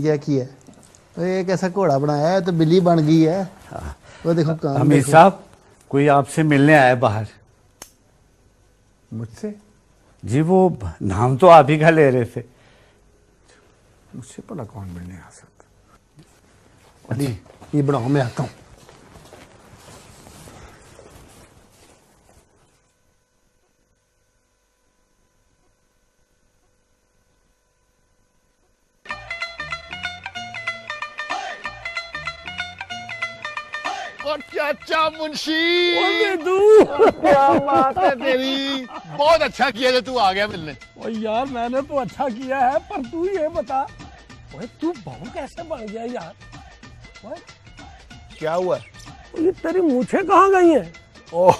क्या किया है? एक ऐसा घोड़ा बनाया है तो बिल्ली बन गई है। वो देखो काम। अमीर साहब कोई आपसे मिलने आया बाहर। मुझसे? जी वो नाम तो आप ही का ले रहे थे। मुझसे भला कौन मिलने आ सकता? अली ये बनाओ, मैं आता हूँ। और चाचा मुंशी, क्या बात है तेरी बहुत अच्छा किया जो तू आ गया मिलने। ओ यार मैंने तो अच्छा किया है, पर तू ये बता, ओए तू बहू कैसे बन गया यार? ओए क्या हुआ? ये तेरी मूछें कहाँ गई हैं? ओह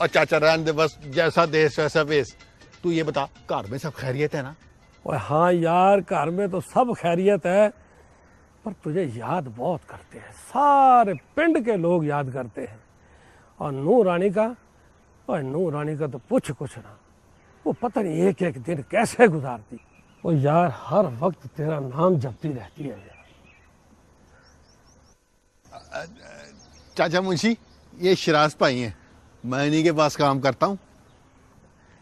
और चाचा रहने दे, बस जैसा देश वैसा वेश। तू ये बता घर में सब खैरियत है ना? ओए हाँ यार, घर में तो सब खैरियत है, पर तुझे याद बहुत करते हैं, सारे पिंड के लोग याद करते हैं। और नूह रानी का, और नूह रानी का तो पूछ कुछ ना, वो पता नहीं एक एक दिन कैसे गुजारती। वो यार हर वक्त तेरा नाम जपती रहती है यार। चाचा मुंशी ये शिराज भाई हैं, मैं इन्हीं के पास काम करता हूँ।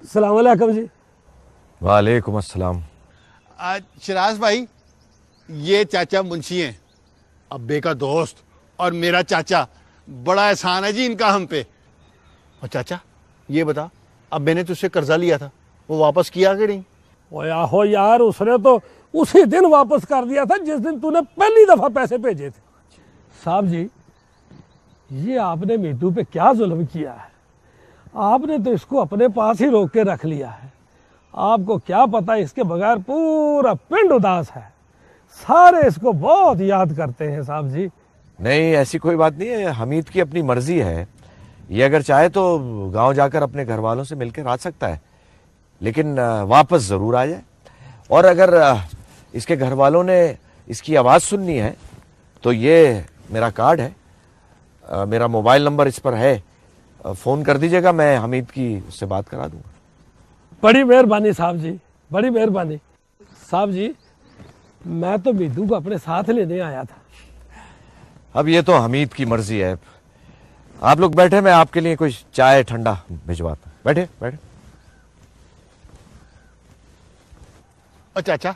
अस्सलाम वालेकुम जी। वालेकुम अस्सलाम। शिराज भाई ये चाचा मुंशी हैं, अब्बे का दोस्त और मेरा चाचा। बड़ा एहसान है जी इनका हम पे। और चाचा ये बता, अब्बे ने तुझसे कर्जा लिया था, वो वापस किया कि नहीं? ओए आहो यार, उसने तो उसी दिन वापस कर दिया था जिस दिन तूने पहली दफा पैसे भेजे थे। साहब जी ये आपने मीतू पे क्या जुल्म किया है? आपने तो इसको अपने पास ही रोक के रख लिया है। आपको क्या पता, इसके बगैर पूरा पिंड उदास है, सारे इसको बहुत याद करते हैं साहब जी। नहीं ऐसी कोई बात नहीं है, हमीद की अपनी मर्जी है। ये अगर चाहे तो गांव जाकर अपने घर वालों से मिलकर आ सकता है, लेकिन वापस जरूर आ जाए। और अगर इसके घर वालों ने इसकी आवाज़ सुननी है तो ये मेरा कार्ड है, मेरा मोबाइल नंबर इस पर है, फ़ोन कर दीजिएगा, मैं हमीद की उससे बात करा दूंगा। बड़ी मेहरबानी साहब जी, बड़ी मेहरबानी। साहब जी मैं तो मीतू को अपने साथ लेने आया था। अब ये तो हमीद की मर्जी है। आप लोग बैठे, मैं आपके लिए कुछ चाय ठंडा भिजवाता। बैठे बैठे। और चाचा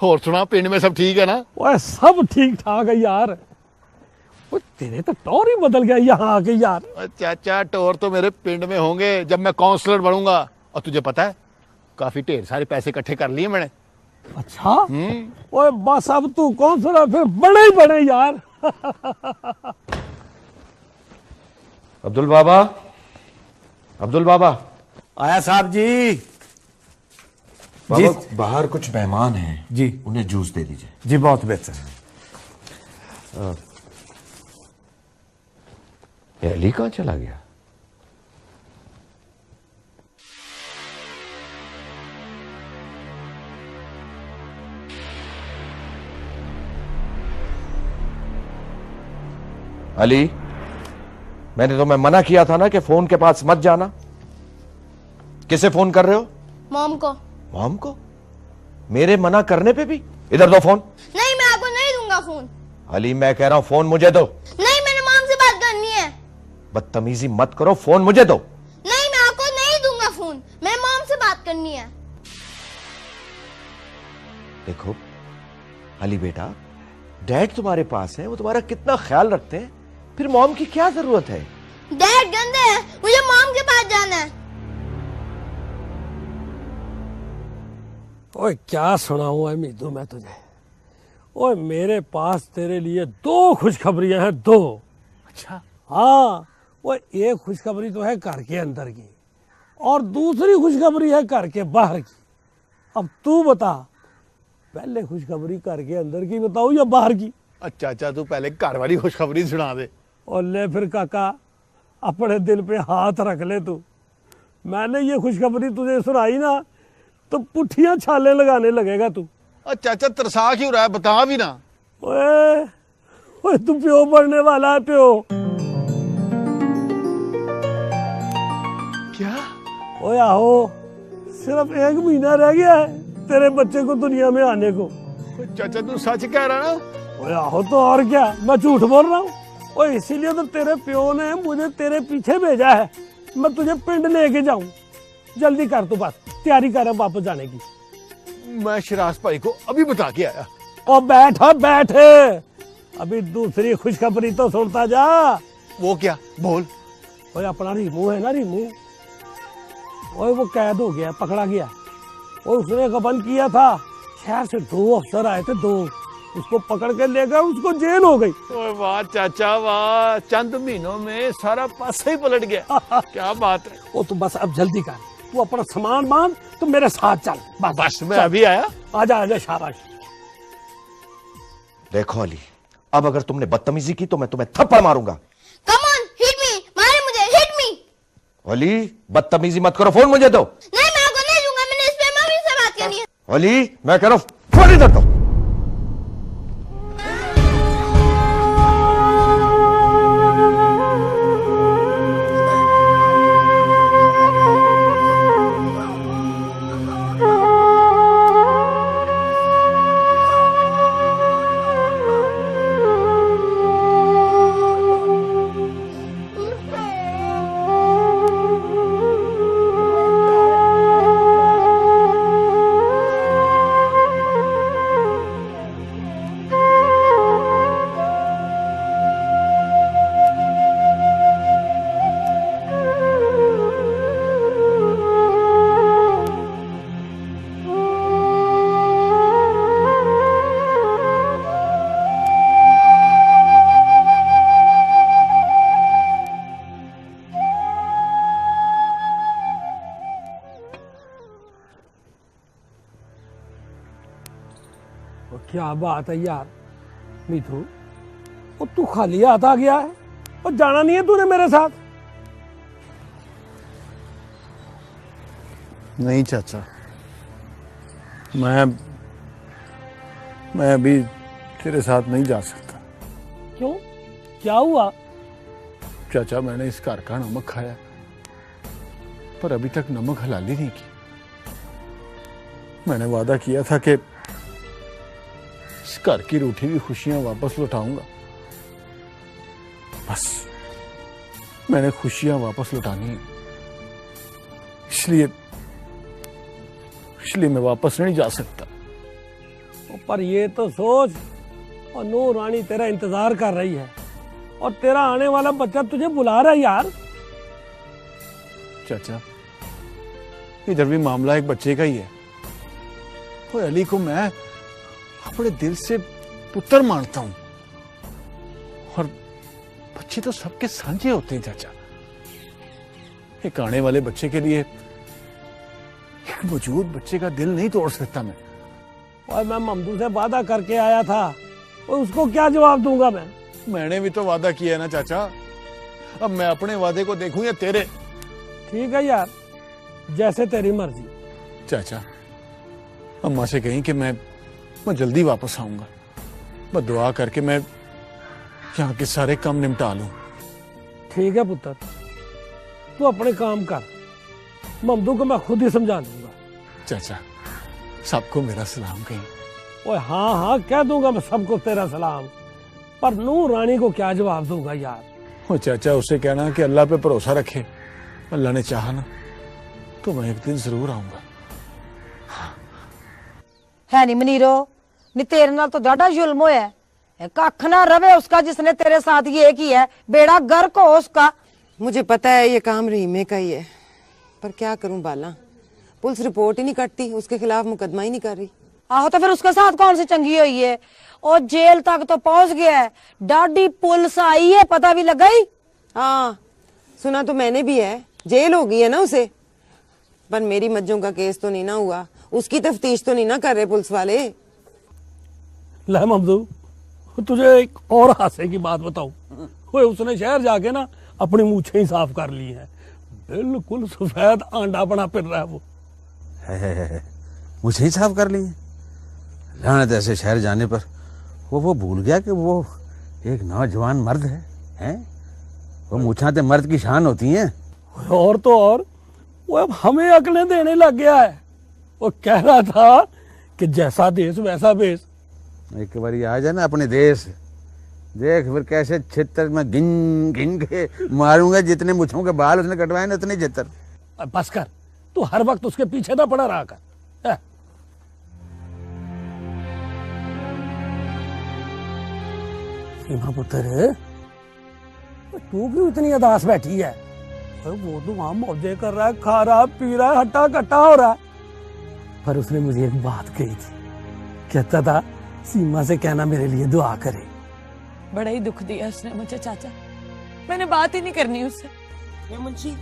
होर सुना, पिंड में सब ठीक है ना? ओए सब ठीक ठाक है यार। वो तेरे तो टौर ही बदल गया यहाँ आके यार। और चाचा टोर तो मेरे पिंड में होंगे जब मैं काउंसलर बनूंगा। और तुझे पता है काफी ढेर सारे पैसे इकट्ठे कर लिए मैंने। अच्छा ओए बस अब तू कौन सा फिर बड़े ही बड़े यार। अब्दुल बाबा, अब्दुल बाबा। आया साहब जी। बाबा बाहर कुछ मेहमान हैं जी, उन्हें जूस दे दीजिए। जी बहुत बेहतर। ये अली कहाँ चला गया? अली, मैंने तुम्हें मना किया था ना कि फोन के पास मत जाना। किसे फोन कर रहे हो? मॉम को। मॉम को? मेरे मना करने पे भी? इधर दो फोन। नहीं मैं आपको नहीं दूंगा फोन। अली मैं कह रहा हूं फोन मुझे दो। नहीं मैंने मॉम से बात करनी है। बदतमीजी मत करो, फोन मुझे दो। नहीं मैं आपको नहीं दूंगा फोन, मैं मॉम से बात करनी है। देखो अली बेटा, डैड तुम्हारे पास है, वो तुम्हारा कितना ख्याल रखते हैं, फिर मॉम की क्या जरूरत है? डैड गंदे हैं, मुझे मॉम के पास जाना है। ओए क्या सुनाऊं मीतू मैं तुझे। ओए मेरे पास तेरे लिए दो खुशखबरियां हैं, दो। अच्छा हाँ, वो एक खुशखबरी तो है घर के अंदर की, और दूसरी खुशखबरी है घर के बाहर की। अब तू बता, पहले खुशखबरी घर के अंदर की बताऊं या बाहर की? चाचा तू पहले घर वाली खुशखबरी सुना दे। और ले फिर काका, अपने दिल पे हाथ रख ले तू। मैंने ये खुशखबरी तुझे सुनाई ना तो पुठियां छाले लगाने लगेगा तू। चाचा तरसा क्यों रहा है, बता भी ना। ओए ओए तू प्यो बनने वाला है, प्यो। क्या? ओए आहो, सिर्फ 1 महीना रह गया है तेरे बच्चे को दुनिया में आने को। चाचा तू सच कह रहा ना? ओए आहो तो और क्या, मैं झूठ बोल रहा हूँ? और इसीलिए तो तेरे प्यो ने मुझे तेरे पीछे भेजा है, मैं तुझे पिंड लेके जाऊं। जल्दी कर तू, बस तैयारी कर वापस जाने की। मैं शिराज भाई को अभी बता के आया। और बैठ, अभी दूसरी खुशखबरी तो सुनता जा। वो क्या? बोल। ओए अपना रीमू है ना, रीमू, ओए वो कैद हो गया, पकड़ा गया। और उसने गबन किया था, शहर से 2 अफसर आए थे, 2, उसको पकड़ के ले गए, उसको जेल हो गई। ओए वाह चाचा वाह, चंद महीनों में सारा पासा ही पलट गया। क्या बात है। वो तू बस अब जल्दी कर, तू अपना सामान बांध, तू मेरे साथ चल। बस मैं अभी आया। आजा, शाबाश। देखो अली, अब अगर तुमने बदतमीजी की तो मैं तुम्हें थप्पड़ मारूंगा। कम ऑन, हिट मी, मारे मुझे, हिट मी। अली बदतमीजी मत करो, फोन मुझे दो। नहीं, मैं आपको नहीं दूंगा, मैंने इस पे मम्मी से बात करनी है। अली मैं कह रहा हूं फोन इधर दो। क्या बात है यार मीठू, वो तू खाली हाथ आ गया है और जाना नहीं है तूने मेरे साथ? नहीं चाचा, मैं अभी तेरे साथ नहीं जा सकता। क्यों, क्या हुआ? चाचा मैंने इस घर का नमक खाया, पर अभी तक नमक हलाली नहीं की। मैंने वादा किया था कि इस घर की रूठी हुई खुशियां वापस लौटाऊंगा। बस मैंने खुशियां वापस लौटानी है, इसलिए मैं वापस नहीं जा सकता। पर ये तो सोच, और नूर रानी तेरा इंतजार कर रही है और तेरा आने वाला बच्चा तुझे बुला रहा है यार। चाचा इधर भी मामला एक बच्चे का ही है। तो अली को मैं अपने दिल से पुत्र मानता हूं, और बच्चे तो सबके साझे होते हैं चाचा। एक आने वाले बच्चे के लिए एक मौजूद बच्चे का दिल नहीं तोड़ सकता मैं। और मैं ममदू से वादा करके आया था, और उसको क्या जवाब दूंगा मैं? मैंने भी तो वादा किया है ना चाचा। अब मैं अपने वादे को देखूं या तेरे? ठीक है यार, जैसे तेरी मर्जी। चाचा अम्मा से कहीं कि मैं जल्दी वापस आऊंगा। मैं दुआ करके मैं यहाँ के सारे काम निपटा लूं। ठीक है पुत्र, तू अपने काम कर, ममदू को मैं खुद ही समझा दूंगा। चाचा सबको मेरा सलाम कहीं। ओए हाँ कह दूंगा मैं सबको तेरा सलाम, पर नूर रानी को क्या जवाब दूंगा यार? वो चाचा उसे कहना कि अल्लाह पे भरोसा रखे, अल्लाह ने चाहा ना तो मैं एक दिन जरूर आऊंगा। है नहीं मनीरो, नी तेरे नाल तो ज्यादा जुल्म होया है। कख ना रवे उसका जिसने तेरे साथ ये किया है, बेड़ा गर्क हो उसका। मुझे पता है ये काम रीमे का ही है, पर क्या करूं बाला, पुलिस रिपोर्ट ही नहीं करती, उसके खिलाफ मुकदमा ही नहीं कर रही। आहो तो फिर उसके साथ कौन सी चंगी हुई है? और जेल तक तो पहुंच गया है, डाडी पुलिस आई है, पता भी लगा ही। हाँ सुना तो मैंने भी है, जेल हो गई है ना उसे। पर मेरी मज्जों का केस तो नहीं ना हुआ, उसकी तफ्तीश तो नहीं ना कर रहे पुलिस वाले। ले ममदू, तुझे एक और हादसे की बात बताऊं। ओए उसने शहर जाके ना अपनी मूछें ही साफ कर ली है, बिल्कुल सफेद आंडा बना फिर रहा है वो। मुझे ही साफ कर ली है। लानत ऐसे शहर जाने पर वो भूल गया कि वो एक नौजवान मर्द है, हैं? वो मूछाते मर्द की शान होती हैं। और तो और वो अब हमें अकलें देने लग गया है। वो कह रहा था कि जैसा देश वैसा भेष, एक बार आ जाए ना अपने देश, देख फिर कैसे छितर में गिन गिन के मारूंगा। जितने मुछों के बाल उसने कटवाए ना उतने छितर। बस कर, तू हर वक्त उसके पीछे ना पड़ा रहा कर। सीमा पुत्र, तू क्यों इतनी अदास बैठी है? वो तो वहां मौजे कर रहा है, खा रहा है, पी रहा है, हट्टा कट्टा हो रहा है। पर उसने मुझे एक बात कही थी, कहता था सीमा से कहना मेरे लिए दुआ करे। बड़ा ही दुख दिया उसने मुझे चाचा, मैंने बात ही नहीं करनी उससे। ये मुंशी,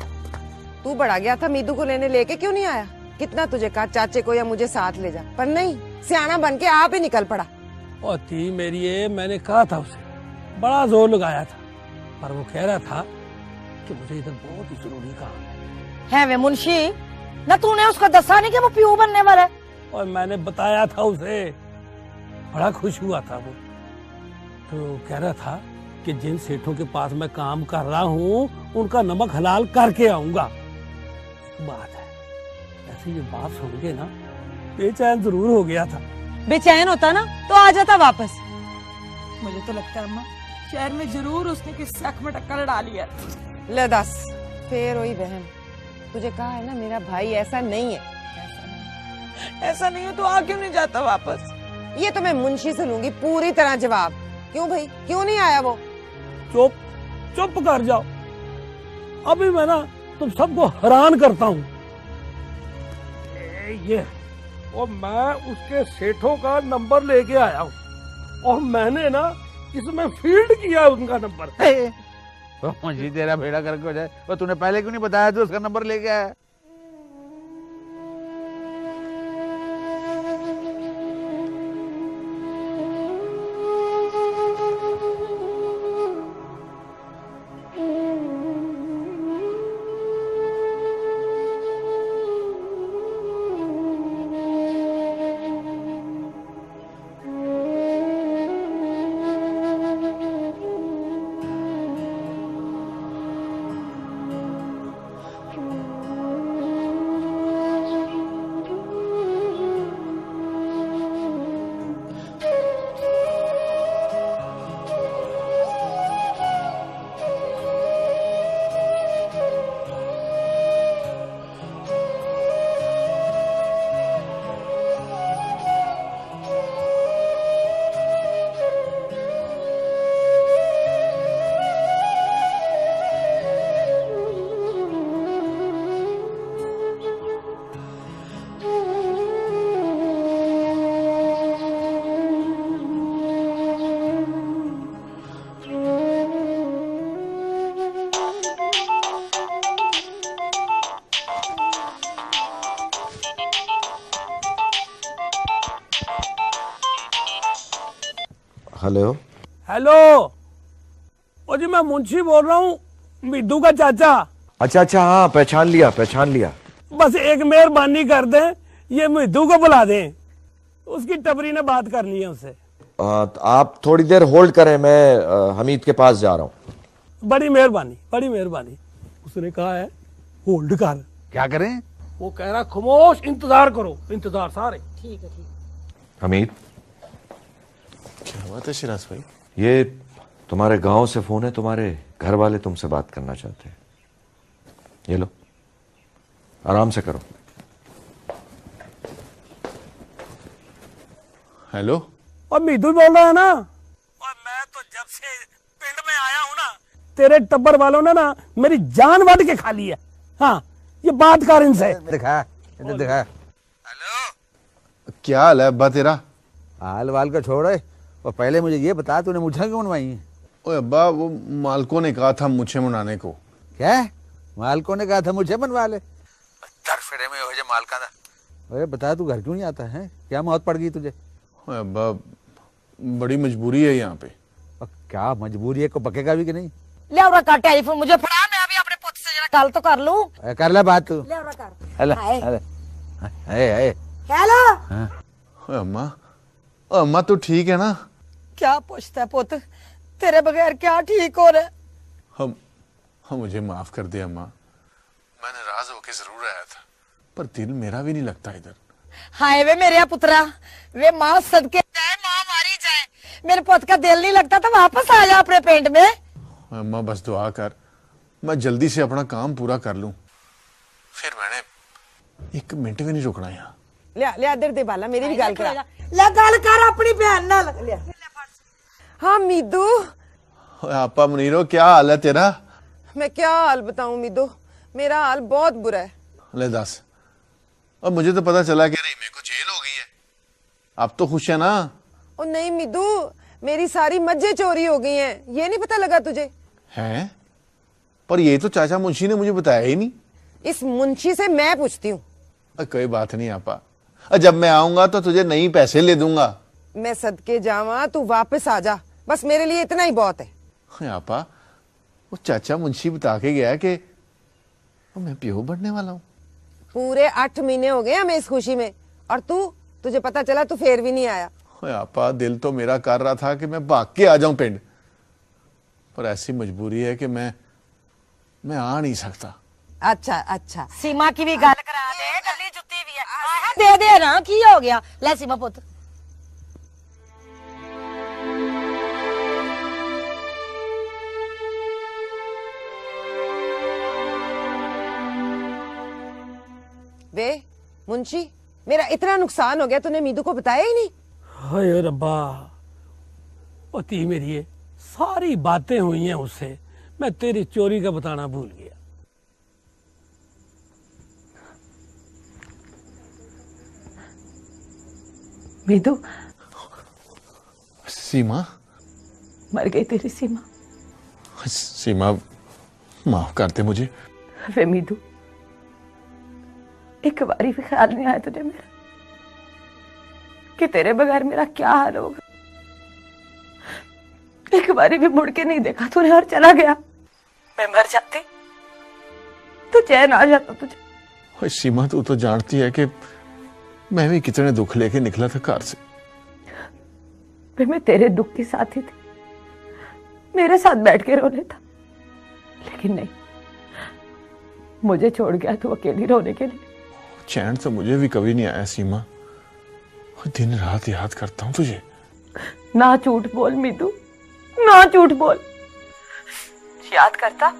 तू बड़ा गया था मीतू को लेने, लेके क्यों नहीं आया? कितना तुझे कहा चाचे को या मुझे साथ ले जा, पर नहीं, सियाना बन के आप ही निकल पड़ा। और थी मेरी ये, मैंने कहा था उसे, बड़ा जोर लगाया था, पर वो कह रहा था कि मुझे इधर बहुत ही जरूरी काम है। वे मुंशी, न तूने उसको दसा नहीं कि वो पीऊ बनने वाला है? और मैंने बताया था उसे, बड़ा खुश हुआ था वो। तो कह रहा था कि जिन सेठों के पास मैं काम कर रहा हूँ उनका नमक हलाल करके आऊंगा। बात है, ऐसे ये बात सुन के ना बेचैन जरूर हो गया था। बेचैन होता ना तो आ जाता वापस। मुझे तो लगता है अम्मा, शहर में जरूर उसने किसी शक में टक्कर लड़ा लिया। ले दस, फिर वही बहन, तुझे कहा है ना मेरा भाई ऐसा नहीं है। ऐसा नहीं हो तो आ क्यों नहीं जाता वापस? ये तो मैं मुंशी से लूंगी पूरी तरह जवाब। क्यों भाई, क्यों नहीं आया वो? चुप चुप कर जाओ, अभी मैं ना तुम सबको हैरान करता हूँ। ये और मैं उसके सेठों का नंबर लेके आया हूँ, और मैंने ना इसमें फील्ड किया उनका नंबर। मुझे तेरा बेड़ा करके हो जाए, वो तूने पहले क्यों नहीं बताया? तू उसका नंबर लेके आया। हेलो हेलो, ओ जी मैं मुंशी बोल रहा हूँ, मिद्दू का चाचा। अच्छा, हाँ पहचान लिया। बस एक मेहरबानी कर दें, ये मिद्दू को बुला दें, उसकी टबरी ने बात करनी है उससे। आप थोड़ी देर होल्ड करें, मैं हमीद के पास जा रहा हूँ। बड़ी मेहरबानी। उसने कहा है होल्ड कर। क्या करें? वो कह रहा खामोश इंतजार करो, इंतजार सारे। ठीक है। हमीद, क्या बात है शिराज भाई? ये तुम्हारे गांव से फोन है, तुम्हारे घर वाले तुमसे बात करना चाहते हैं। ये लो, आराम से करो। हेलो, और मिद्दू बोल रहा है ना। और मैं तो जब से पिंड में आया हूँ ना, तेरे टब्बर वालों ने ना मेरी जान वाट के खा ली है। हाँ, ये बात कर इनसे। दिखा। क्या हाल है अब्बा तेरा? हाल वाल का छोड़, और पहले मुझे ये बता, तूने मुझे क्यों बनवाई है? ओए अब्बा, वो मालकों ने कहा था मुझे मनाने को। क्या? मालकों ने कहा था मुझे बनवा ले? तरफड़े में हो जाए मालका था। अरे बता, तू घर क्यों नहीं आता है? क्या मौत पड़ गई तुझे? ओए अब्बा, बड़ी मजबूरी है यहाँ पे। क्या मजबूरी है? को बकेगा भी कि नहीं? ले और का टेलीफोन मुझे फड़ा, मैं अभी अपने पुत्र से जरा गल तो कर लूं। कर ले बात तू। ले और कर। हेलो। ओए अम्मा तू ठीक है ना? क्या पूछता है पुत्र, तेरे बगैर क्या ठीक हो रहा? हम मुझे माफ कर दे अम्मा, मैं नाराज होके जरूर आया था, पर दिल मेरा भी नहीं लगता इधर। हाय वे मेरे पुत्रा, वे मां सदके जाए, मां मारी मेरे पुत का दिल नहीं लगता तो वापस आ जा अपने पिंड में। अम्मा बस दुआ कर, मैं जल्दी से अपना काम पूरा कर लूं, फिर मैंने 1 मिनट भी नहीं रुकना यहाँ। लिया इधर दे बाला, मेरी भी गल करा। ले गल कर अपनी बहन नाल। हाँ मीदू, आपा मुनीरो क्या हाल है तेरा? मैं क्या हाल बताऊं मीदू, मेरा हाल बहुत बुरा है। ले दस, अब मुझे तो पता चला कि रीमे को जेल हो गई है, अब तो खुश है ना? ओ नहीं मीदू, मेरी सारी मज्जें चोरी हो गई हैं, ये नहीं पता लगा तुझे? हैं? पर ये तो चाचा मुंशी ने मुझे बताया ही नहीं। इस मुंशी से मैं पूछती हूँ। कोई बात नहीं आपा, जब मैं आऊंगा तो तुझे नई पैसे ले दूंगा। मैं सदके जावा, तू वापस आ जा, बस मेरे लिए इतना ही बहुत है। आपा, वो चाचा मुंशी बता के गया कि मैं प्यो बनने वाला हूँ। पूरे 8 महीने हो गए हमें इस खुशी में, और तुझे पता चला तू फिर भी नहीं आया। आपा, दिल तो मेरा कर रहा था कि मैं भाग के आ जाऊं पिंड, पर ऐसी मजबूरी है कि मैं आ नहीं सकता। अच्छा सीमा की भी गल करा दे, कल्ली जुत्ती भी है। दे दे ना, की हो गया? ले सीमा पुत। वे मुंशी, मेरा इतना नुकसान हो गया, तूने मीदू को बताया ही नहीं? हाय रब्बा, पति मेरी है, सारी बातें हुई हैं उससे, मैं तेरी चोरी का बताना भूल गया। मीदू, सीमा मर गई तेरी सीमा। सीमा, माफ कर दे मुझे। वे मीदू, एक बारी भी ख्याल नहीं आया तुझे मेरा कि तेरे बगैर मेरा क्या हाल होगा? एक बारी भी मुड़ के नहीं देखा तूने और चला गया। मैं मर जाती तो चैन आ जाता तुझे। सीमा, तू तो जानती है कि मैं भी कितने दुख लेके निकला था घर से। मैं तेरे दुख की साथी थी, मेरे साथ बैठ के रो लेता, लेकिन नहीं, मुझे छोड़ गया तू अकेली रोने के लिए। चैन तो मुझे भी कभी नहीं आया सीमा, दिन रात याद करता हूँ तुझे। ना झूठ बोल मीदू, ना झूठ बोल। याद करता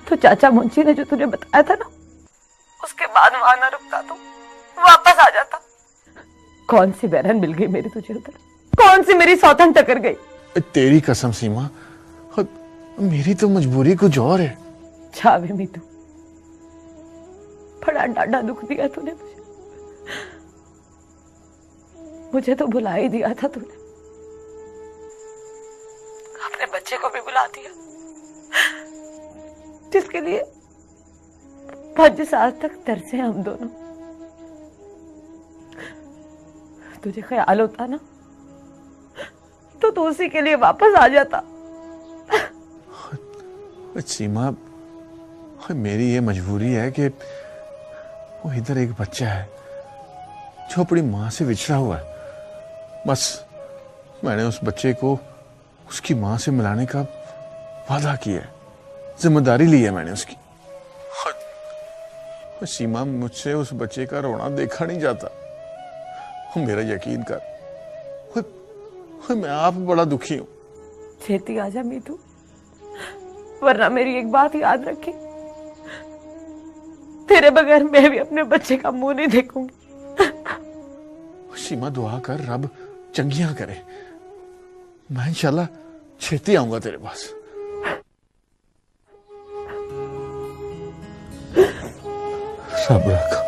तो चाचा मुंशी ने जो तुझे बताया था ना, उसके बाद वहां ना रुकता तो वापस आ जाता। कौन सी बहन मिल गई मेरी तुझे उधर? कौन सी मेरी सौतन टकर गई? तेरी कसम सीमा, मेरी तो मजबूरी कुछ और है। छावे मीदू, बड़ा डाढ़ा दुख दिया तूने मुझे तो भुला ही दिया था तूने, अपने बच्चे को भी भुला दिया, जिसके लिए 5 साल तक तरसे हम दोनों। तुझे ख्याल होता ना तो तू उसी के लिए वापस आ जाता। सीमा, मेरी ये मजबूरी है कि वो इधर एक बच्चा है जो अपनी मां से बिछड़ा हुआ है, बस मैंने उस बच्चे को उसकी मां से मिलाने का वादा किया है, जिम्मेदारी ली है मैंने उसकी। सीमा, मुझसे उस बच्चे का रोना देखा नहीं जाता, मेरा यकीन कर, मैं आप बड़ा दुखी हूं। छेती आजा मीतू, वरना मेरी एक बात याद रखी, तेरे बगैर मैं भी अपने बच्चे का मुंह नहीं देखूंगी। सीमा, दुआ कर रब चंगियां करे, मैं इंशाल्लाह छेती आऊंगा तेरे पास। रब रखा।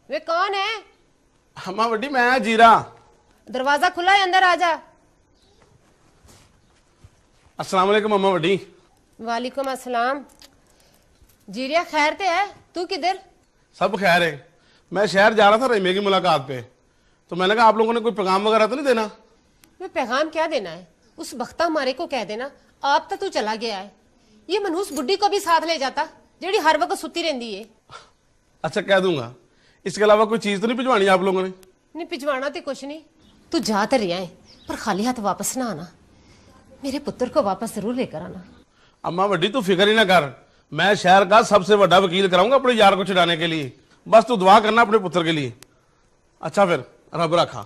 वे कौन है? अम्मा वड्डी, मैं जीरा। दरवाजा खुला है, अंदर आ जा। अस्सलाम वालेकुम अम्मा वड्डी। वालेकुम अस्सलाम। जीरिया खैर ते है? तू किधर? सब खैर है, मैं शहर जा रहा था रहीमे की मुलाकात पे, तो मैंने कहा आप लोगों ने कोई पैगाम वगैरह तो नहीं देना? मैं पैगाम क्या देना है, उस बख्ता हमारे को कह देना आप तो तू चला गया है। ये मनहूस बुढ़ी को भी साथ ले जाता जेड़ी हर वक्त सुती रहती है। अच्छा कह दूंगा, इसके अलावा कोई चीज तो नहीं भिजवानी आप लोगों ने? नहीं भिजवाना तो कुछ नहीं, तू जा तो रहा है पर खाली हाथ वापस ना आना, मेरे पुत्र को वापस जरूर लेकर आना। अम्मा वड्डी तू फिक्र ही ना कर, मैं शहर का सबसे बड़ा वकील कराऊंगा अपने यार को छुड़ाने के लिए, बस तू दुआ करना अपने पुत्र के लिए। अच्छा फिर रब रखा।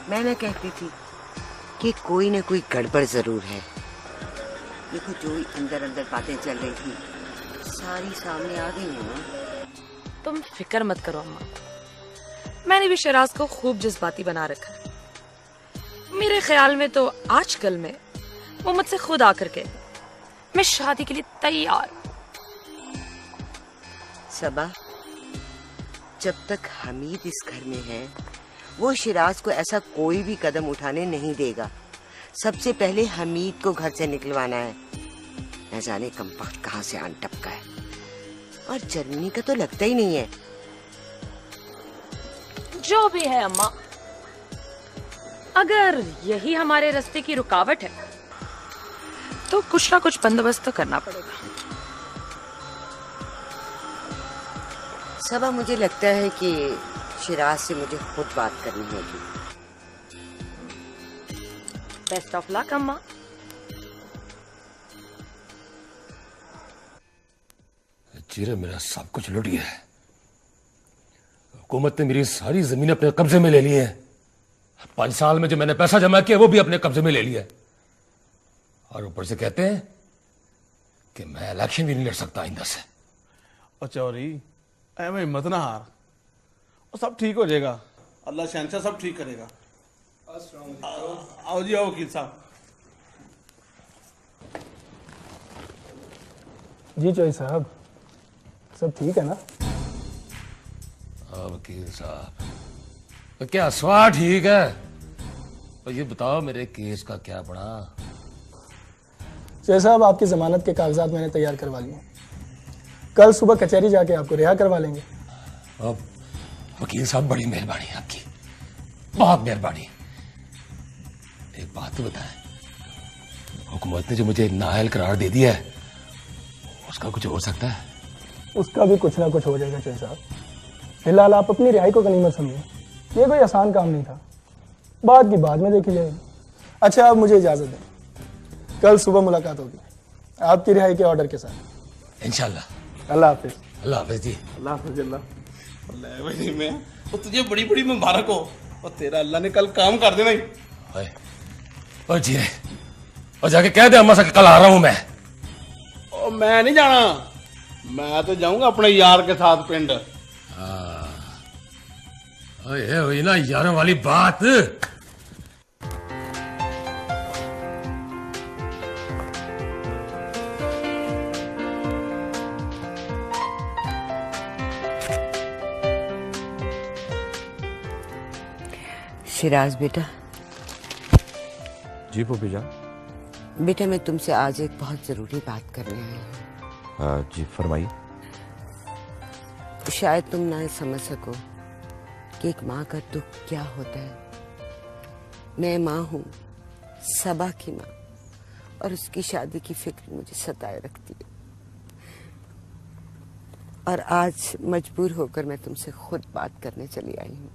मैं कहती थी कि कोई न कोई गड़बड़ जरूर है। देखो जो अंदर अंदर बातें चल रही थी सारी सामने आ गई है ना। तुम फिक्र मत करो अम्मा, मैंने भी शिराज को खूब जज्बाती बना रखा है। मेरे ख्याल में तो आजकल में वो मुझसे खुद आकर के मैं शादी के लिए तैयार। सबा, जब तक हमीद इस घर में है वो शिराज को ऐसा कोई भी कदम उठाने नहीं देगा। सबसे पहले हमीद को घर से निकलवाना है। न जाने कम वक्त कहाँ से आन टपका है, और जर्मनी का तो लगता ही नहीं है। जो भी है अम्मा, अगर यही हमारे रास्ते की रुकावट है तो कुछ ना कुछ बंदोबस्त तो करना पड़ेगा। सबा, मुझे लगता है कि शिराज से मुझे खुद बात करनी होगी। बेस्ट ऑफ लक अम्मा। जीरे मेरा सब कुछ लुट गया है। हुकूमत ने मेरी सारी जमीन अपने कब्जे में ले ली है। 5 साल में जो मैंने पैसा जमा किया वो भी अपने कब्जे में ले लिया, और ऊपर से कहते हैं कि मैं इलेक्शन भी नहीं लड़ सकता आइंदा से। और चौरी एवं हिम्मत ना हार, और सब ठीक हो जाएगा। अल्लाह शहंशाह सब ठीक करेगा। आओ जी, आओ वकील साहब। जी चौधरी साहब, सब ठीक है ना? वकील साहब, तो क्या स्वाद ठीक है? तो ये बताओ मेरे केस का क्या बना? चौधरी साहब, आपकी जमानत के कागजात मैंने तैयार करवा लिए। कल सुबह कचहरी जाके आपको रिहा करवा लेंगे। अब वकील साहब, बड़ी मेहरबानी आपकी, बहुत मेहरबानी। एक बात तो बताएं, हुकूमत ने जो मुझे नाअहल करार दे दिया है उसका कुछ हो सकता है? उसका भी कुछ ना कुछ हो जाएगा चौधरी साहब। फिलहाल आप अपनी रिहाई को गनीमत समझें। ये कोई आसान काम नहीं था, बाद की बाद में देखी जाएगी। अच्छा, अब मुझे इजाजत दें, कल सुबह मुलाकात होगी आपकी रिहाई के ऑर्डर के साथ इंशाल्लाह। अल्लाह हाफिज। अल्लाह हाफिज जी। अल्लाह हाफिज। भाई मैं तो तुझे बड़ी बड़ी मुबारक हो, और तेरा अल्लाह ने कल काम कर देना ही। और जी, और जाके कह दे अम्मा से कल आ रहा हूं मैं। और मैं नहीं जाना, मैं तो जाऊंगा अपने यार के साथ पिंड। ये हुई ना यारों वाली बात। शिराज बेटा। जी फूफी जान। बेटा, मैं तुमसे आज एक बहुत जरूरी बात करने आई हूँ। जी फरमाइए। शायद तुम ना समझ सको कि एक माँ का दुख क्या होता है। मैं माँ हूँ, सबा की माँ, और उसकी शादी की फिक्र मुझे सताए रखती है। और आज मजबूर होकर मैं तुमसे खुद बात करने चली आई हूँ।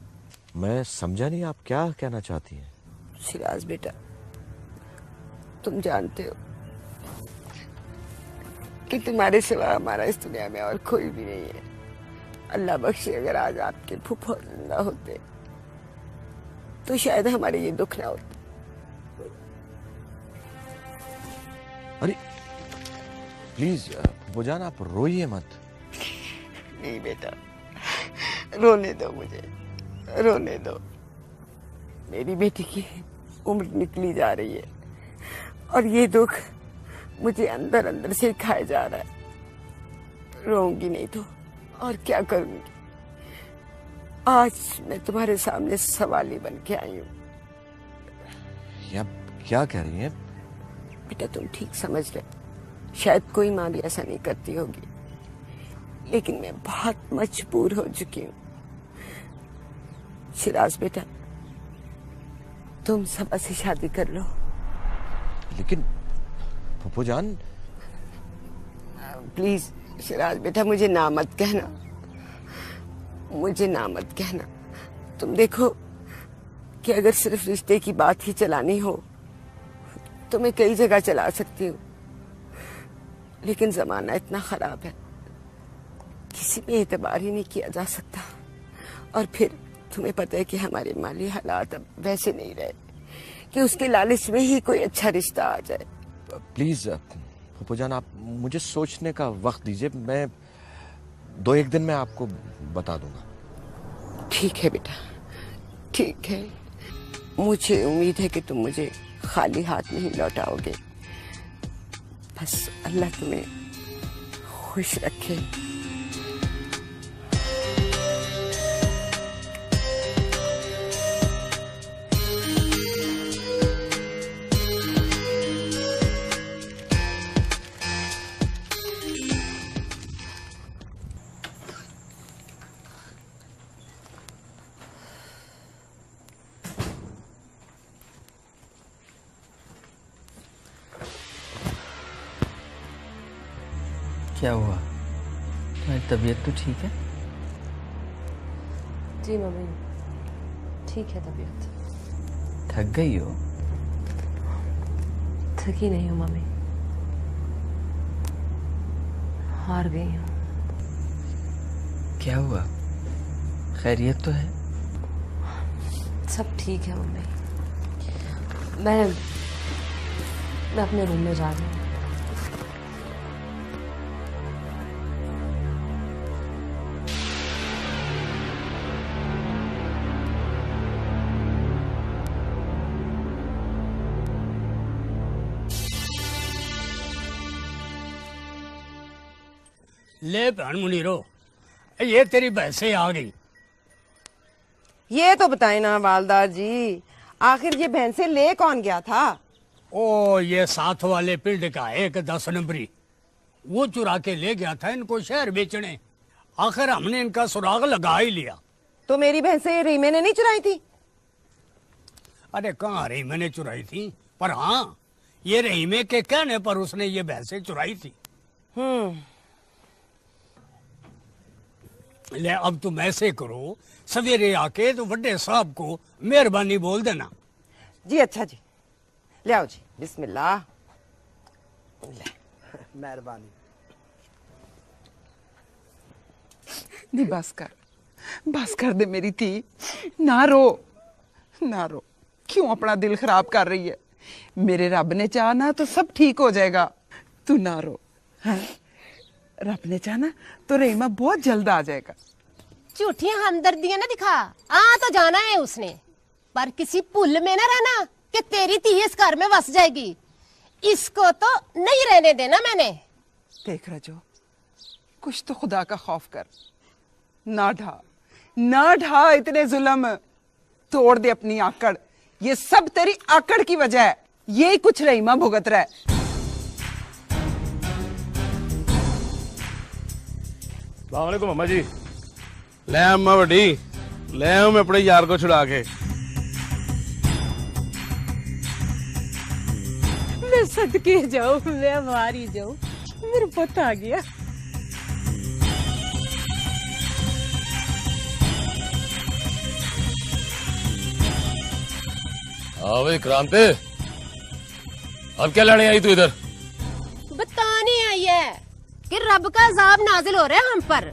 मैं समझा नहीं, आप क्या कहना चाहती हैं? शिराज बेटा, तुम जानते हो कि तुम्हारे सिवा हमारा इस दुनिया में और कोई भी नहीं है। अल्लाह बख्शे अगर आज आपके फूफा जिंदा होते तो शायद हमारे ये दुख ना होते। अरे प्लीज फूफाजान, आप रोइए मत। नहीं बेटा, रोने दो मुझे, रोने दो। मेरी बेटी की उम्र निकली जा रही है और ये दुख मुझे अंदर अंदर से खाए जा रहा है। रोऊंगी नहीं तो और क्या करूंगी। आज मैं तुम्हारे सामने सवाली बन के आई हूँ। क्या कह रही हैं? बेटा तुम ठीक समझ रहे, शायद कोई माँ भी ऐसा नहीं करती होगी, लेकिन मैं बहुत मजबूर हो चुकी हूँ। शिराज बेटा, तुम सबा से शादी कर लो। लेकिन फूफाजान, प्लीज शिराज बेटा, मुझे ना मत कहना, मुझे ना मत कहना। तुम देखो कि अगर सिर्फ रिश्ते की बात ही चलानी हो तो मैं कई जगह चला सकती हूँ, लेकिन जमाना इतना खराब है, किसी पे एतबार ही नहीं किया जा सकता। और फिर तुम्हें पता है कि हमारे माली हालात अब वैसे नहीं रहे कि उसके लालच में ही कोई अच्छा रिश्ता आ जाए। प्लीज फूफाजान, आप मुझे सोचने का वक्त दीजिए। मैं 2-1 दिन में आपको बता दूंगा। ठीक है बेटा, ठीक है। मुझे उम्मीद है कि तुम मुझे खाली हाथ नहीं लौटाओगे। बस अल्लाह तुम्हें खुश रखे। क्या हुआ? तुम्हारी तबीयत तो ठीक है? जी मम्मी, ठीक है तबीयत। थक गई हो? थकी नहीं हूँ मम्मी, हार गई हूँ। क्या हुआ? खैरियत तो है? सब ठीक है मम्मी। मैं अपने रूम में जा रही हूँ। ले बहन मुनीरो, ये तेरी भैंसे आ गई। ये तो बताए ना वालदार जी, आखिर ये भैंसे ले कौन गया था? ओ, ये साथ वाले पिंड का एक 10 नंबरी, वो चुरा के ले गया था इनको शहर बेचने। आखिर हमने इनका सुराग लगा ही लिया। तो मेरी भैंसे ये रहीमे ने नहीं चुराई थी? अरे कहाँ रहीमे ने चुराई थी, पर हाँ, ये रहीमे के कहने पर उसने ये भैंसे चुराई थी। ले अब तुम ऐसे करो, सवेरे आके तो बड़े साहब को मेहरबानी बोल देना। जी अच्छा जी, ले आओ जी, बिस्मिल्लाह। मेहरबानी। नहीं बस कर दे मेरी थी, ना रो ना रो, क्यों अपना दिल खराब कर रही है? मेरे रब ने चाहना तो सब ठीक हो जाएगा, तू ना रो। हाँ? रब ने चाहना तो रहीमा बहुत जल्द आ जाएगा। झूठियां हमदर्दियां ना दिखा, आ तो जाना है उसने, पर किसी पुल में ना रहना कि तेरी धी इस घर में बस जाएगी। इसको तो नहीं रहने देना मैंने। देख रजो, कुछ तो खुदा का खौफ कर, ना ढा इतने जुल्म, तोड़ दे अपनी आकड़। ये सब तेरी आकड़ की वजह है, ये कुछ रहीमा भुगत रहा है। अस्सलाम वालेकुम अम्मा जी। ले अम्मा बड़ी, ले आऊं मैं अपने यार को छुड़ा के। मैं सदके जाऊं, मैं मारी जाऊं, मेरा पुत आ गया। हाँ भाई क्रांति, अब क्या लड़ने आई तू इधर? बताने आई है कि रब का अजाब नाजिल हो रहा है हम पर।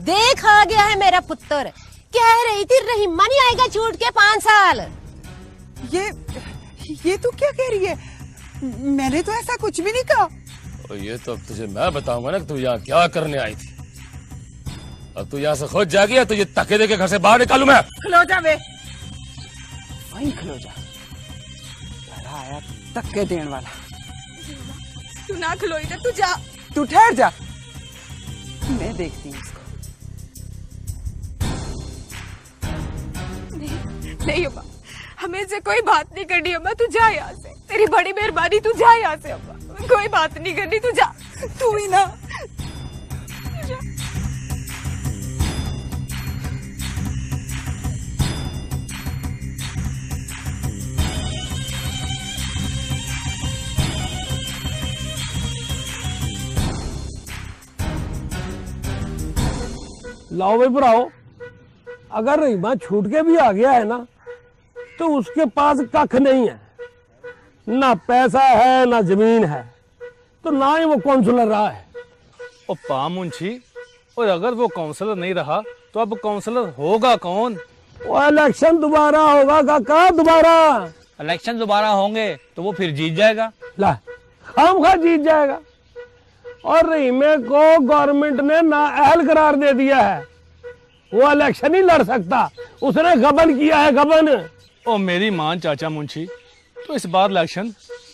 देख आ गया है मेरा पुत्र। कह रही थी रहीमा नहीं आएगा छूट के 5 साल। ये तू क्या कह रही है? मैंने तो ऐसा कुछ भी नहीं कहा। और ये तो अब तुझे मैं बताऊंगा ना कि तू यहाँ क्या करने आई थी। अब तू यहाँ से खुद जागी या तुझे धक्के दे के घर से बाहर निकालू मैं? खलो जा वे, वहीं खलो जा। बड़ा आया धक्के देने वाला। तू ना खलो इधर, तू जा। तू ठहर जा, मैं देखती हूँ इसको। नहीं अम्मा, हमें से कोई बात नहीं करनी अम्मा, तू जा यहाँ से। तेरी बड़ी मेहरबानी, तू जा यहाँ से अम्मा, कोई बात नहीं करनी, तू जा। तू ही ना। लाओ भाई भराओ, अगर रहीमा छूट के भी आ गया है ना तो उसके पास कख नहीं है, ना पैसा है ना जमीन है, तो ना ही वो काउंसलर रहा है। और पा मुंशी, और अगर वो काउंसलर नहीं रहा तो अब काउंसलर होगा कौन? वो इलेक्शन दोबारा होगा काका, दोबारा इलेक्शन दोबारा होंगे तो वो फिर जीत जाएगा। ला खामखा जीत जाएगा। और रहीमे को गवर्नमेंट ने नाअहल करार दे दिया है, वो इलेक्शन ही लड़ सकता, उसने गबन किया है, गबन। ओ मेरी मान चाचा मुंशी, तो इस बार इलेक्शन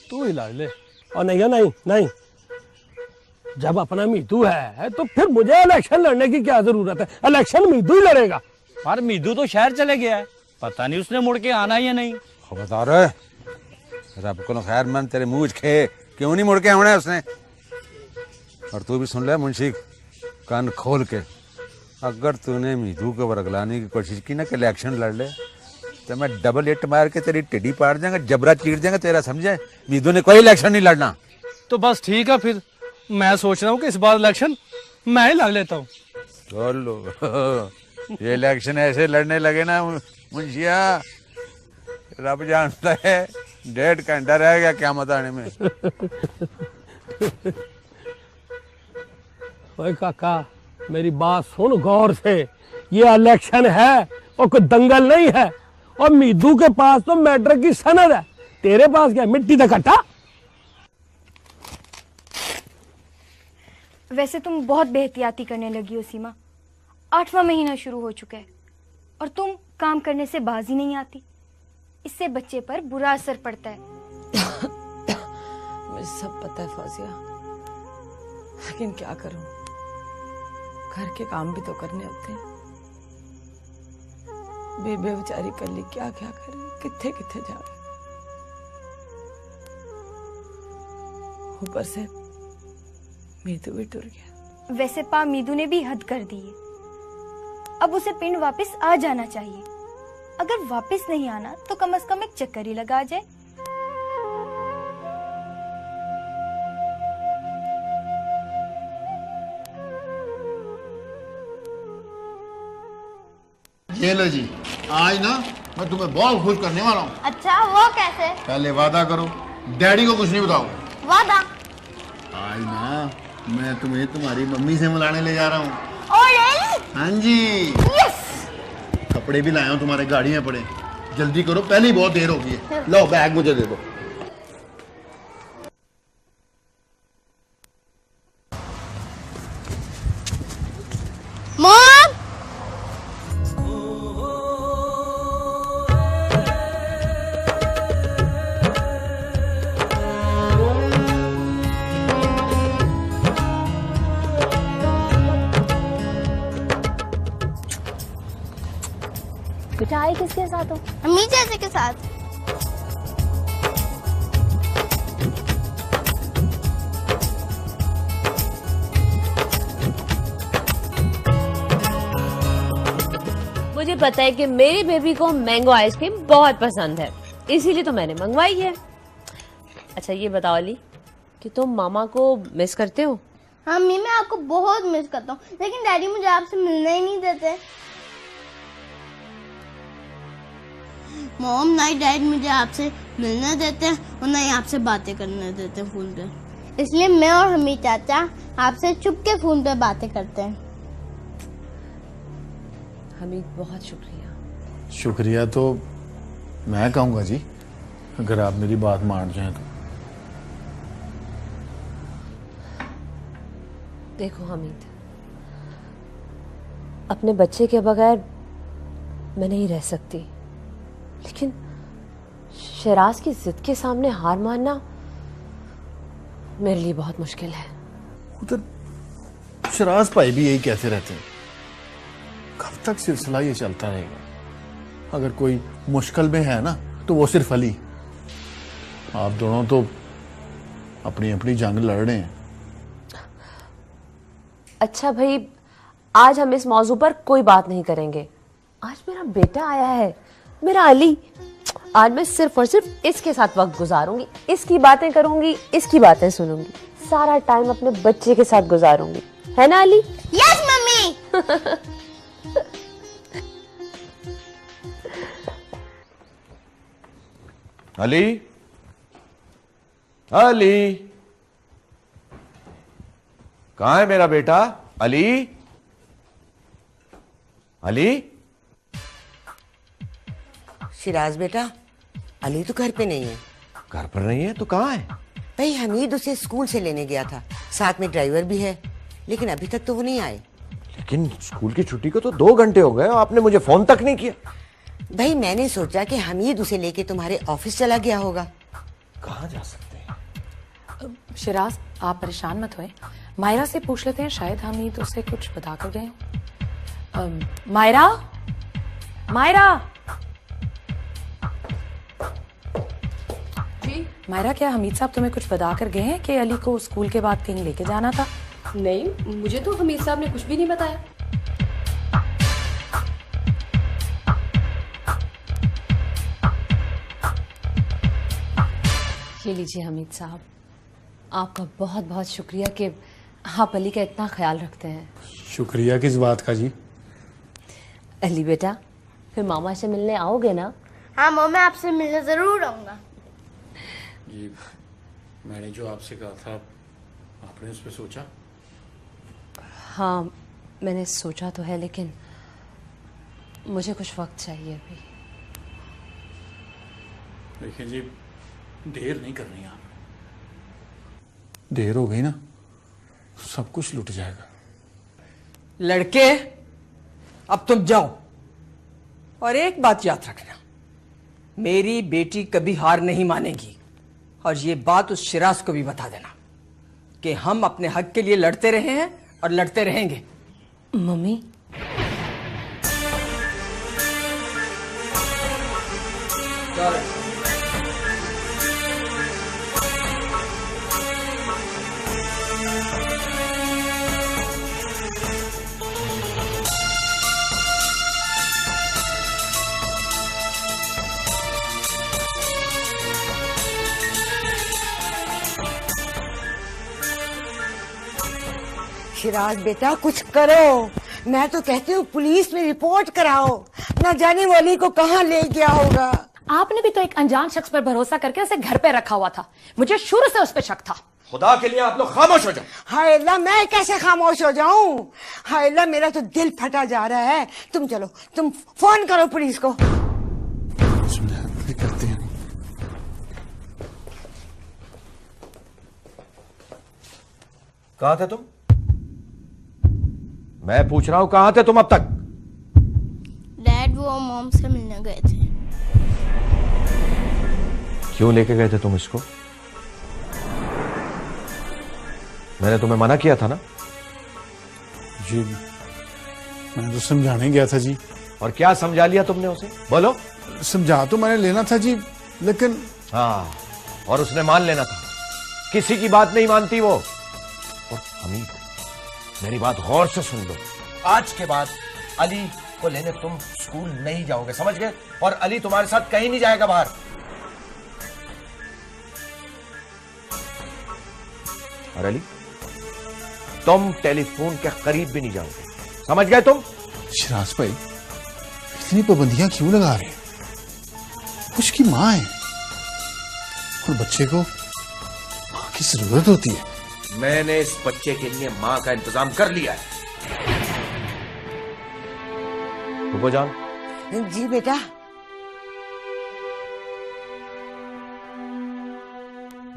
तू ही लड़ ले। और नहीं, जब अपना मीतू है तो फिर मुझे इलेक्शन लड़ने की क्या जरूरत है? इलेक्शन मीतू ही लड़ेगा। पर मीतू तो शहर चले गया है, पता नहीं उसने मुड़ के आना या नहीं। बता रहे रब को खैर मन तेरे मुंह खे, क्यों नहीं मुड़ के आना है उसने? और तू भी सुन ले मुंशी, कान खोल के, अगर तूने मीतू को वर्गलाने की कोशिश की ना कि इलेक्शन लड़ ले तो मैं डबल हिट मार के तेरी टिड्डी पाड़ जाएंगा, जबरा चीर जाएंगा तेरा, समझे? मीतू ने कोई इलेक्शन नहीं लड़ना। तो बस ठीक है, फिर मैं सोच रहा हूँ कि इस बार इलेक्शन मैं ही लड़ लेता हूँ। चलो ये इलेक्शन ऐसे लड़ने लगे ना मुंशिया, रब जानता है 1.5 घंटा रह गया क़यामत आने में। ओए काका, मेरी बात सुन गौर से, ये इलेक्शन है और कोई दंगल नहीं है। और मीदू के पास तो मैट्रिक की सनद है, तेरे पास क्या मिट्टी का कट्टा? वैसे तुम बहुत बेहतियाती करने लगी हो सीमा। 8वां महीना शुरू हो चुका है और तुम काम करने से बाज ही नहीं आती। इससे बच्चे पर बुरा असर पड़ता है। मुझे सब पता है फौजिया, लेकिन क्या करूं, घर के काम भी तो करने होते हैं। बेबे बेचारी कल्ली क्या क्या करे, किथे किथे जावे। ऊपर से मीतू भी टूर गया। वैसे पा मीदू ने भी हद कर दी है, अब उसे पिंड वापस आ जाना चाहिए। अगर वापस नहीं आना तो कम से कम एक चक्कर ही लगा जाए। ये लो जी, आज ना मैं तुम्हें बहुत खुश करने वाला हूँ। अच्छा, वो कैसे? पहले वादा करो, डैडी को कुछ नहीं बताओ। वादा? आज ना मैं तुम्हें तुम्हारी मम्मी से मिलाने ले जा रहा हूँ। हाँ जी, कपड़े भी लाया हूँ, तुम्हारे गाड़ी में पड़े। जल्दी करो, पहले ही बहुत देर हो गई है। लो बैग मुझे दे दो। मॉम! मिठाई किसके साथ हो? अम्मी जैसे के साथ। मुझे पता है कि मेरी बेबी को मैंगो आइसक्रीम बहुत पसंद है, इसीलिए तो मैंने मंगवाई है। अच्छा ये बताओ अली कि तुम मामा को मिस करते हो? हाँ मम्मी, मैं आपको बहुत मिस करता हूँ, लेकिन डैडी मुझे आपसे मिलने ही नहीं देते। मॉम, ना ही डैड मुझे आपसे मिलने देते हैं और ना ही आपसे बातें करने देते फोन पे, इसलिए मैं और हमीद चाचा आपसे चुपके फोन पे बातें करते हैं। हमीद बहुत शुक्रिया। शुक्रिया तो मैं कहूँगा जी, अगर आप मेरी बात मान जाएं तो। देखो हमीद, अपने बच्चे के बगैर मैं नहीं रह सकती, लेकिन शराज की जिद के सामने हार मानना मेरे लिए बहुत मुश्किल है। उधर शराज भाई भी यही कहते रहते हैं, कब तक सिलसिला ये चलता रहेगा? अगर कोई मुश्किल में है ना तो वो सिर्फ अली। आप दोनों तो अपनी अपनी जंग लड़ रहे हैं। अच्छा भाई, आज हम इस मौजू पर कोई बात नहीं करेंगे। आज मेरा बेटा आया है, मेरा अली। आज मैं सिर्फ और सिर्फ इसके साथ वक्त गुजारूंगी, इसकी बातें करूंगी, इसकी बातें सुनूंगी, सारा टाइम अपने बच्चे के साथ गुजारूंगी, है ना अली? Yes mummy. अली, अली, कहाँ है मेरा बेटा? अली, अली। शिराज बेटा, अली तो घर पे नहीं है। घर पर नहीं है तो कहाँ है? भाई हमीद उसे स्कूल से लेने गया था, साथ में ड्राइवर भी है, लेकिन अभी तक तो वो नहीं आए। लेकिन स्कूल की छुट्टी को तो 2 घंटे हो गए, आपने मुझे फोन तक नहीं किया। भाई मैंने सोचा कि हमीद उसे लेके तुम्हारे ऑफिस चला गया होगा। कहाँ जा सकते हैं? शिराज, आप परेशान मत होए, मायरा से पूछ लेते हैं, शायद हमीद उसे कुछ बता कर गए हो। मायरा, मायरा जी। मायरा, क्या हमीद साहब तुम्हें कुछ बता कर गए हैं कि अली को स्कूल के बाद कहीं लेके जाना था? नहीं, मुझे तो हमीद साहब ने कुछ भी नहीं बताया। ये लीजिए हमीद साहब, आपका बहुत बहुत शुक्रिया कि आप अली का इतना ख्याल रखते हैं। शुक्रिया किस बात का जी? अली बेटा, फिर मामा से मिलने आओगे ना? हाँ मॉम, मैं आपसे मिलने जरूर आऊंगा। जी, मैंने जो आपसे कहा था, आपने उस पर सोचा? हाँ, मैंने सोचा तो है, लेकिन मुझे कुछ वक्त चाहिए अभी। देखिए जी, देर नहीं करनी आप। देर हो गई ना, सब कुछ लुट जाएगा। लड़के, अब तुम जाओ, और एक बात याद रखना, मेरी बेटी कभी हार नहीं मानेगी, और ये बात उस शिराज को भी बता देना कि हम अपने हक के लिए लड़ते रहे हैं और लड़ते रहेंगे। मम्मी, शिराज बेटा कुछ करो, मैं तो कहती हूँ पुलिस में रिपोर्ट कराओ, ना जाने वाली को कहाँ ले गया होगा। आपने भी तो एक अनजान शख्स पर भरोसा करके उसे घर पे रखा हुआ था, मुझे शुरू से उस पर शक था। खुदा के लिए आप लोग खामोश हो जाओ। हाय अल्लाह, मैं कैसे खामोश हो जाऊं? हाय अल्लाह, मेरा तो दिल फटा जा रहा है। तुम चलो, तुम फोन करो पुलिस को। करते हैं। कहाँ थे तुम? मैं पूछ रहा हूं, कहाँ थे तुम अब तक? डैड, वो मॉम से मिलने गए थे। क्यों लेके गए थे तुम इसको? मैंने तुम्हें मना किया था ना? जी, मैंने तो समझाने गया था जी। और क्या समझा लिया तुमने उसे? बोलो। समझा तो मैंने लेना था जी, लेकिन हाँ, और उसने मान लेना था। किसी की बात नहीं मानती वो। और हमीद, मेरी बात गौर से सुन लो। आज के बाद अली को लेने तुम स्कूल नहीं जाओगे, समझ गए? और अली तुम्हारे साथ कहीं नहीं जाएगा बाहर। और अली तुम टेलीफोन के करीब भी नहीं जाओगे, समझ गए तुम? शिराज भाई इतनी पाबंदियां क्यों लगा रहे हैं? उसकी माँ है और बच्चे को माँ की जरूरत होती है। मैंने इस बच्चे के लिए मां का इंतजाम कर लिया है। जान। जी बेटा।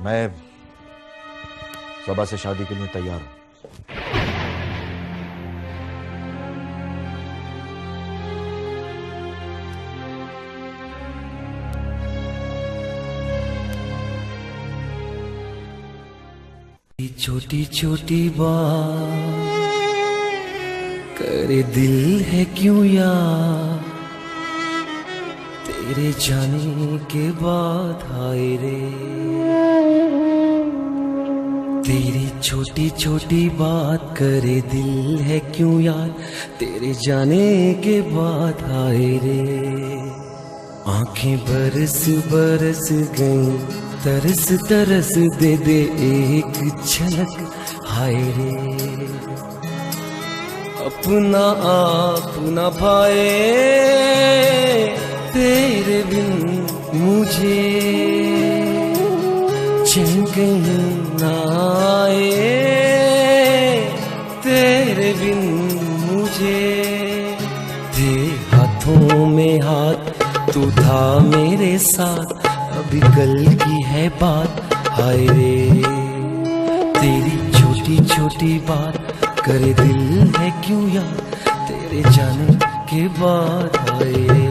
मैं सबा से शादी के लिए तैयार हूं। छोटी छोटी बात करे दिल है क्यों यार, तेरे जाने के बाद हाय रे। तेरी छोटी छोटी बात करे दिल है क्यों यार, तेरे जाने के बाद हाय रे। आंखें बरस बरस गई, तरस तरस दे दे एक झलक हाय रे। अपना आप न पाए तेरे बिन मुझे, चैन कहीं न आए तेरे बिन मुझे। तेरे हाथों में हाथ तू था मेरे साथ, अभी कल की है बात हाय रे। तेरी छोटी छोटी बात करे दिल है क्यों यार, तेरे जाने के बाद हाय रे।